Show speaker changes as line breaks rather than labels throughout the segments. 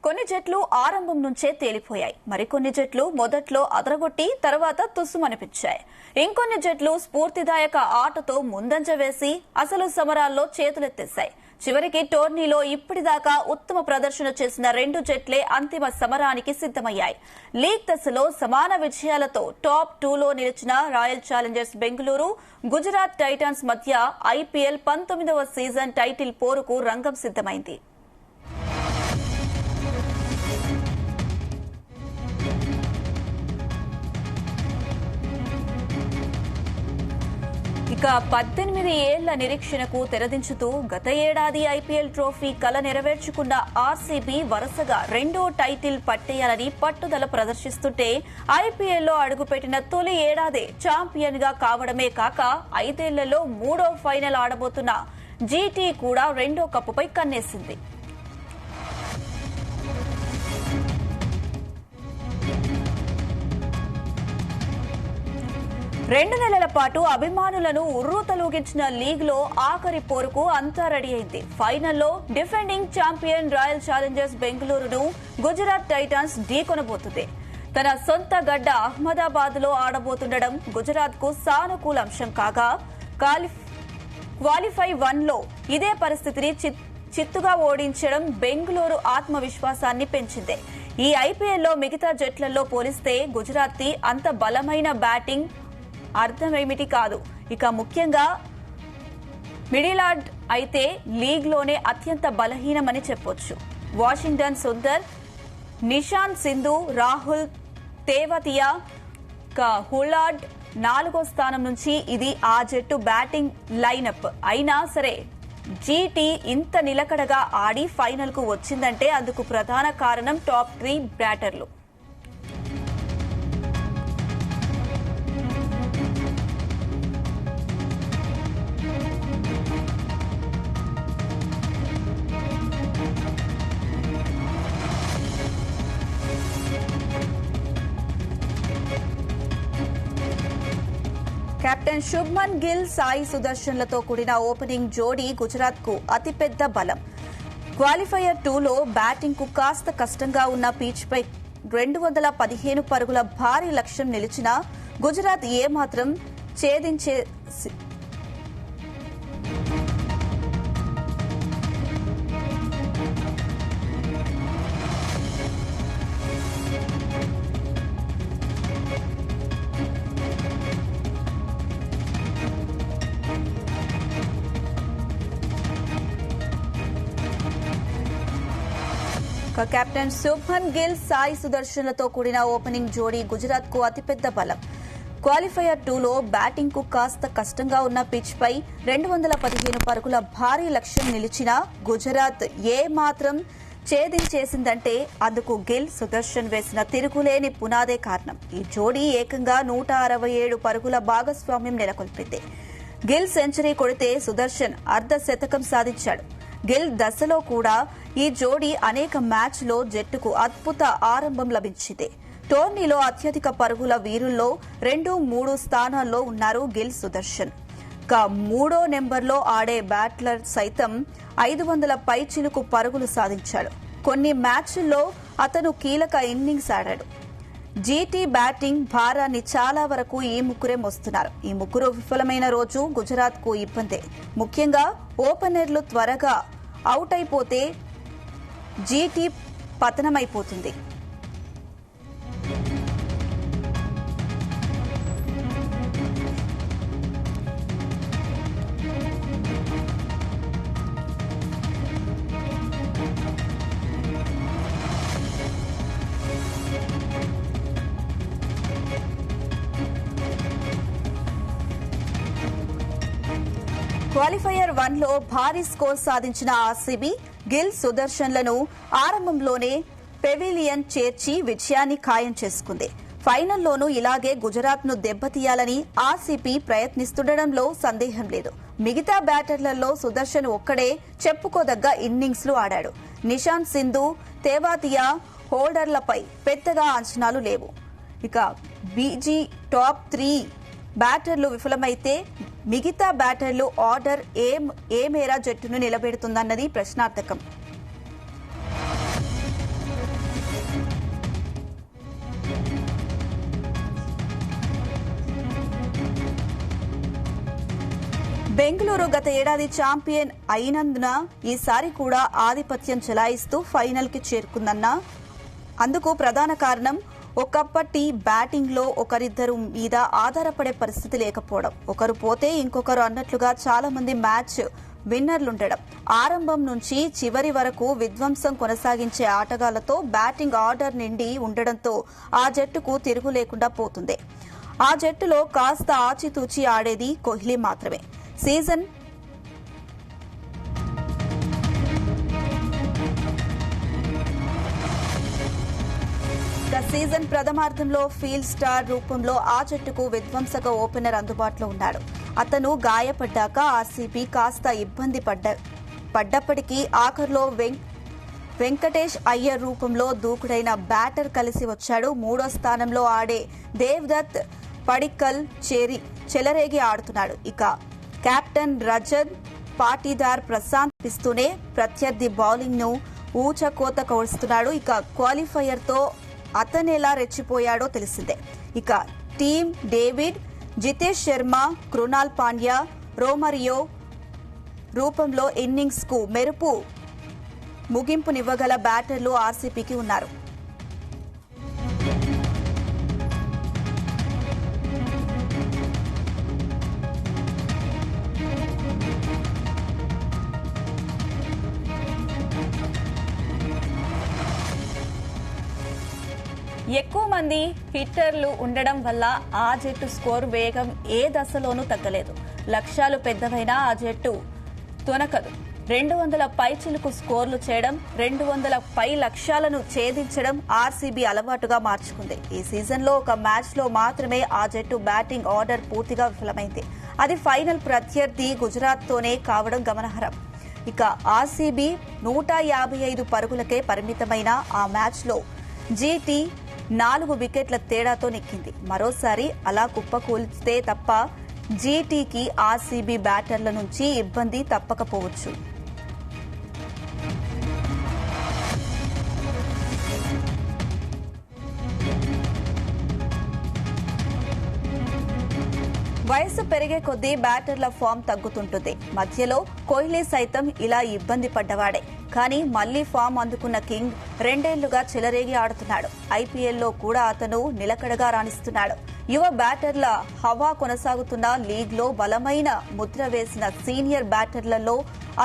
కొన్ని జట్లు ఆరంభం నుంచే తేలిపోయాయి. మరికొన్ని జట్లు మొదట్లో అదరగొట్టి తర్వాత తుస్సుమనిపించాయి. ఇంకొన్ని జట్లు స్ఫూర్తిదాయక ఆటతో ముందంజ వేసి అసలు సమరాల్లో చేతులెత్తేశాయి. చివరికి టోర్నీలో ఇప్పటిదాకా ఉత్తమ ప్రదర్శన చేసిన రెండు జట్లే అంతిమ సమరానికి సిద్దమయ్యాయి. లీగ్ దశలో సమాన విజయాలతో టాప్ 2లో నిలిచిన royal Challengers Bengaluru, Gujarat Titans మధ్య ఐపీఎల్ 19వ సీజన్ టైటిల్ పోరుకు రంగం సిద్దమైంది. ఇక 18 ఏళ్ల నిరీక్షణకు తెరదించుతూ గత ఏడాది ఐపీఎల్ ట్రోఫీ కల నెరవేర్చుకున్న ఆర్సీబీ వరుసగా రెండో టైటిల్ పట్టేయాలని పట్టుదల ప్రదర్శిస్తుంటే ఐపీఎల్లో అడుగుపెట్టిన తొలి ఏడాదే ఛాంపియన్ గా కావడమే కాక 5 ఏళ్లలో మూడో ఫైనల్ ఆడబోతున్న జీటీ కూడా రెండో కప్పుపై కన్నేసింది. రెండు నెలల పాటు అభిమానులను ఉర్రూతలూగించిన లీగ్ లో ఆఖరి పోరుకు అంతా రెడీ అయింది. ఫైనల్లో డిఫెండింగ్ ఛాంపియన్ రాయల్ ఛాలెంజర్స్ బెంగళూరును గుజరాత్ టైటాన్స్ ఢీకొనబోతుంది. తన సొంత గడ్డ అహ్మదాబాద్ లో ఆడబోతుండడం గుజరాత్ కు సానుకూల అంశం కాగా, క్వాలిఫై 1లో ఇదే పరిస్థితిని చిత్తుగా ఓడించడం బెంగళూరు ఆత్మవిశ్వాసాన్ని పెంచింది. ఈ ఐపీఎల్లో మిగతా జట్లలో పోలిస్తే గుజరాత్ ది అంత బలమైన బ్యాటింగ్ అర్థమేమిటి కాదు. ఇక ముఖ్యంగా మిడిల్ ఆర్డర్ అయితే లీగ్ లోనే అత్యంత బలహీనమని చెప్పొచ్చు. వాషింగ్టన్ సుందర్, నిషాంత్ సింధు, రాహుల్ తేవతియా, హుల్లార్డ్ 4వ స్థానం నుంచి ఇది ఆ జట్టు బ్యాటింగ్ లైనప్. అయినా సరే జీటీ ఇంత నిలకడగా ఆడి ఫైనల్ కు వచ్చిందంటే అందుకు ప్రధాన కారణం టాప్ 3 బ్యాటర్లు. కెప్టెన్ శుభ్మన్ గిల్, సాయి సుదర్శన్లతో కూడిన ఓపెనింగ్ జోడీ గుజరాత్ కు అతిపెద్ద బలం. క్వాలిఫైయర్ 2లో బ్యాటింగ్ కు కాస్త కష్టంగా ఉన్న పిచ్ పై 215 పరుగుల భారీ లక్ష్యం నిలిచిన గుజరాత్ ఏమాత్రం ఛేదించే కెప్టెన్ శుభ్మన్ గిల్, సాయి సుదర్శన్లతో కూడిన ఓపెనింగ్ జోడీ గుజరాత్ కు అతిపెద్ద బలం. క్వాలిఫైయర్ 2లో బ్యాటింగ్ కు కాస్త కష్టంగా ఉన్న పిచ్ పై 215 పరుగుల భారీ లక్ష్యం నిలిచిన గుజరాత్ ఏ మాత్రం ఛేదించేసిందంటే అందుకు గిల్, సుదర్శన్ వేసిన తిరుగులేని పునాదే కారణం. ఈ జోడీ ఏకంగా 167 పరుగుల భాగస్వామ్యం నెలకొల్పింది. గిల్ సెంచరీ కొడితే సుదర్శన్ అర్ధ శతకం సాధించాడు. గిల్ దశలో కూడా ఈ జోడీ అనేక మ్యాచ్లో జట్టుకు అద్భుత ఆరంభం లభించింది. టోర్నీలో అత్యధిక పరుగుల వీరుల్లో 2, 3 స్థానాల్లో ఉన్నారు గిల్, సుదర్శన్. మూడో నెంబర్లో ఆడే బ్యాట్లర్ సైతం 500 పైచిలుకు పరుగులు సాధించాడు. కొన్ని మ్యాచ్ల్లో అతను కీలక ఇన్నింగ్స్ ఆడాడు. జీటీ బ్యాటింగ్ భారాన్ని చాలా వరకు ఈ ముగ్గురే మోస్తున్నారు. ఈ ముగ్గురు విఫలమైన రోజు గుజరాత్ కు ఇబ్బందే. ముఖ్యంగా ఓపెనర్లు త్వరగా అవుట్ అయిపోతే జీటీ పతనమైపోతుంది. క్వాలిఫైయర్ 1లో భారీ స్కోర్ సాధించిన ఆర్సీబీ గిల్, సుదర్శన్లను ఆరంభంలోనే పెవిలియన్ చేర్చి విజయాన్ని ఖాయం చేసుకుంది. ఫైనల్లోనూ ఇలాగే గుజరాత్ ను దెబ్బతీయాలని ఆర్సీబీ ప్రయత్నిస్తుండడంలో సందేహం లేదు. మిగతా బ్యాటర్లలో సుదర్శన్ ఒక్కడే చెప్పుకోదగ్గ ఇన్నింగ్స్లు ఆడాడు. నిషాంత్ సింధు, తేవాతియా హోల్డర్లపై పెద్దగా అంచనాలు లేవు. ఇక బీజీ టాప్ 3 బ్యాటర్లు విఫలమైతే మిగతా బ్యాటర్లు ఆర్డర్ ఏ మేర జట్టును నిలబెడుతుందన్నది ప్రశ్నార్థకం. బెంగళూరు గత ఏడాది ఛాంపియన్ అయినందున ఈసారి కూడా ఆధిపత్యం చెలాయిస్తూ ఫైనల్ కి చేరుకుందన్న అందుకు ప్రధాన కారణం ఒకప్పటి బ్యాటింగ్ లో ఒకరిద్దరు మీద ఆధారపడే పరిస్థితి లేకపోవడం, ఒకరు పోతే ఇంకొకరు అన్నట్లుగా చాలా మంది మ్యాచ్ విన్నర్లుండడం, ఆరంభం నుంచి చివరి వరకు విధ్వంసం కొనసాగించే ఆటగాళ్లతో బ్యాటింగ్ ఆర్డర్ నిండి ఉండడంతో ఆ జట్టుకు తిరుగు లేకుండా పోతుంది. ఆ జట్టులో కాస్త ఆచితూచి ఆడేది కోహ్లీ మాత్రమే. సీజన్ ప్రథమార్థంలో ఫీల్డ్ స్టార్ రూపంలో ఆ జట్టుకు విధ్వంసక ఓపెనర్ అందుబాటులో ఉన్నాడు. అతను గాయపడ్డాక ఆర్సీబీ కాస్త ఇబ్బంది పడ్డప్పటికీ ఆఖర్లో వెంకటేష్ అయ్యర్ రూపంలో దూకుడైన బ్యాటర్ కలిసి వచ్చాడు. మూడో స్థానంలో ఆడే దేవ్దత్ పడిక్కల్ చెలరేగి ఆడుతున్నాడు. ఇక కెప్టెన్ రజత్ పాటీదార్ ప్రశాంత్ ఇస్తూనే ప్రత్యర్థి బౌలింగ్ ను ఊచకోత కోస్తున్నాడు. ఇక క్వాలిఫైయర్ తో అతనెలా రెచ్చిపోయాడో తెలిసిందే. ఇక టీమ్ డేవిడ్, జితేష్ శర్మ, కృణాల్ పాండ్యా, రోమరియో రూపంలో ఇన్నింగ్స్ కు మెరుపు ముగింపునివ్వగల బ్యాటర్లు ఆర్సీబీకి ఉన్నారు. ఎక్కువ మంది హిట్టర్లు ఉండడం వల్ల ఆ జట్టు స్కోర్ వేగం ఏ దశలోనూ తగ్గలేదు. లక్ష్యాలు పెద్దవైనా ఆ జట్టు తొనకదు. 200 పైచిలుకు స్కోర్లు చేయడం, 200 పై లక్ష్యాలను ఛేదించడం ఆర్సీబీ అలవాటుగా మార్చుకుంది. ఈ సీజన్లో ఒక మ్యాచ్లో మాత్రమే ఆ జట్టు బ్యాటింగ్ ఆర్డర్ పూర్తిగా విఫలమైంది. అది ఫైనల్ ప్రత్యర్థి గుజరాత్తోనే కావడం గమనార్హం. ఇక ఆర్సీబీ 155 పరుగులకే పరిమితమైన ఆ మ్యాచ్లో జీటీ 4 వికెట్ల తేడాతో నెక్కింది. మరోసారి అలా కుప్పకూల్చితే తప్ప జీటీకి ఆర్సీబీ బ్యాటర్ల నుంచి ఇబ్బంది తప్పకపోవచ్చు. వయసు పెరిగే కొద్దీ బ్యాటర్ల ఫామ్ తగ్గుతుంటుంది. మధ్యలో కోహ్లీ సైతం ఇలా ఇబ్బంది పడ్డవాడే. కానీ మళ్లీ ఫామ్ అందుకున్న కింగ్ 2 ఏళ్లుగా చెలరేగి ఆడుతున్నాడు. ఐపీఎల్లో కూడా అతను నిలకడగా రాణిస్తున్నాడు. యువ బ్యాటర్ల హవా కొనసాగుతున్న లీగ్లో బలమైన ముద్ర వేసిన సీనియర్ బ్యాటర్లలో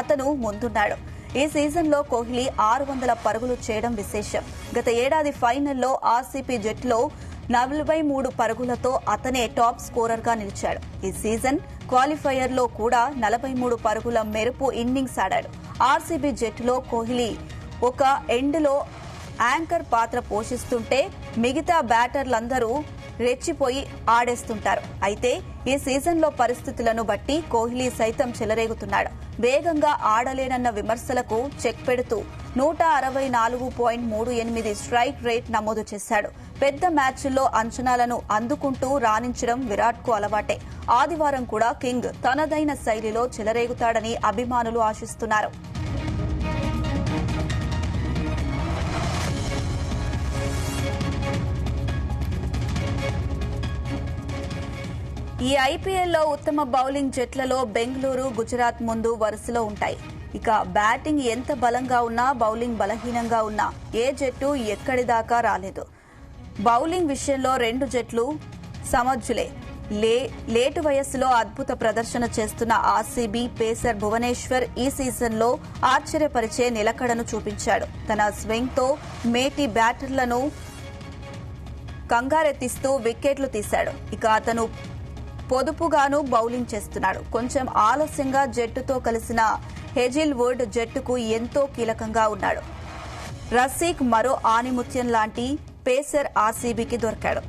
అతను ముందున్నాడు. ఈ సీజన్లో కోహ్లీ 600 పరుగులు చేయడం విశేషం. గత ఏడాది ఫైనల్లో ఆర్సీబీ జట్టులో 43 పరుగులతో అతనే టాప్ స్కోరర్ గా నిలిచాడు. ఈ సీజన్ క్వాలిఫైయర్లో కూడా 43 పరుగుల మెరుపు ఇన్నింగ్స్ ఆడాడు. ఆర్సీబీ జట్టులో కోహ్లీ ఒక ఎండ్లో యాంకర్ పాత్ర పోషిస్తుంటే మిగతా బ్యాటర్లందరూ రెచ్చిపోయి ఆడేస్తుంటారు. అయితే ఈ సీజన్లో పరిస్థితులను బట్టి కోహ్లీ సైతం చెలరేగుతున్నాడు. వేగంగా ఆడలేనన్న విమర్శలకు చెక్ పెడుతూ 164.38 స్ట్రైక్ రేట్ నమోదు చేశాడు. పెద్ద మ్యాచ్ల్లో అంచనాలను అందుకుంటూ రాణించడం విరాట్కు అలవాటే. ఆదివారం కూడా కింగ్ తనదైన శైలిలో చెలరేగుతాడని అభిమానులు ఆశిస్తున్నారు. ఈ ఐపీఎల్లో ఉత్తమ బౌలింగ్ జట్లలో బెంగళూరు, గుజరాత్ ముందు వరుసలో ఉంటాయి. ఇక బ్యాటింగ్ ఎంత బలంగా ఉన్నా, బౌలింగ్ బలహీనంగా ఉన్నా ఏ జట్టు ఎక్కడి దాకా రాలేదు. బౌలింగ్ విషయంలో 2 జట్లు సమర్థులే. లేటు వయస్సులో అద్భుత ప్రదర్శన చేస్తున్న ఆర్సీబీ పేసర్ భువనేశ్వర్ ఈ సీజన్లో ఆశ్చర్యపరిచే నిలకడను చూపించాడు. తన స్వింగ్ తో మేటి బ్యాటర్లను కంగారెత్తిస్తూ వికెట్లు తీశాడు. ఇక అతను పొదుపుగాను బౌలింగ్ చేస్తున్నాడు. కొంచెం ఆలస్యంగా జట్టుతో కలిసిన హెజిల్వుడ్ జట్టుకు ఎంతో కీలకంగా ఉన్నాడు. రసీక్ మరో ఆణిముత్యం లాంటి పేసర్ ఆర్సీబీకి దొరికాడు.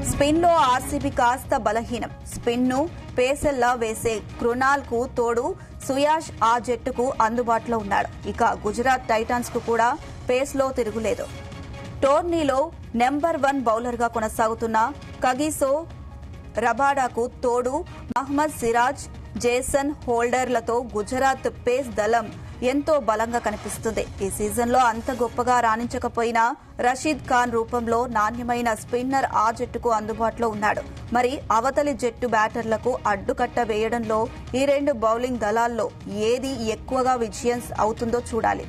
స్పిన్లో ఆర్సీబీ కాస్త బలహీనం. స్పిన్ను పేసర్లా వేసే కృణాల్ కు తోడు సుయాష్ ఆ జట్టుకు అందుబాటులో ఉన్నాడు. ఇక గుజరాత్ టైటాన్స్ కు కూడా పేస్లో తిరుగులేదు. టోర్నీలో నెంబర్ 1 బౌలర్గా కొనసాగుతున్న కగిసో రబాడాకు తోడు మహ్మద్ సిరాజ్, జేసన్ హోల్డర్లతో గుజరాత్ పేస్ దళం ఎంతో బలంగా కనిపిస్తుంది. ఈ సీజన్లో అంత గొప్పగా రాణించకపోయినా రషీద్ ఖాన్ రూపంలో నాణ్యమైన స్పిన్నర్ ఆ జట్టుకు అందుబాటులో ఉన్నాడు. మరి అవతలి జట్టు బ్యాటర్లకు అడ్డుకట్ట వేయడంలో ఈ రెండు బౌలింగ్ దళాల్లో ఏది ఎక్కువగా విజయం అవుతుందో చూడాలి.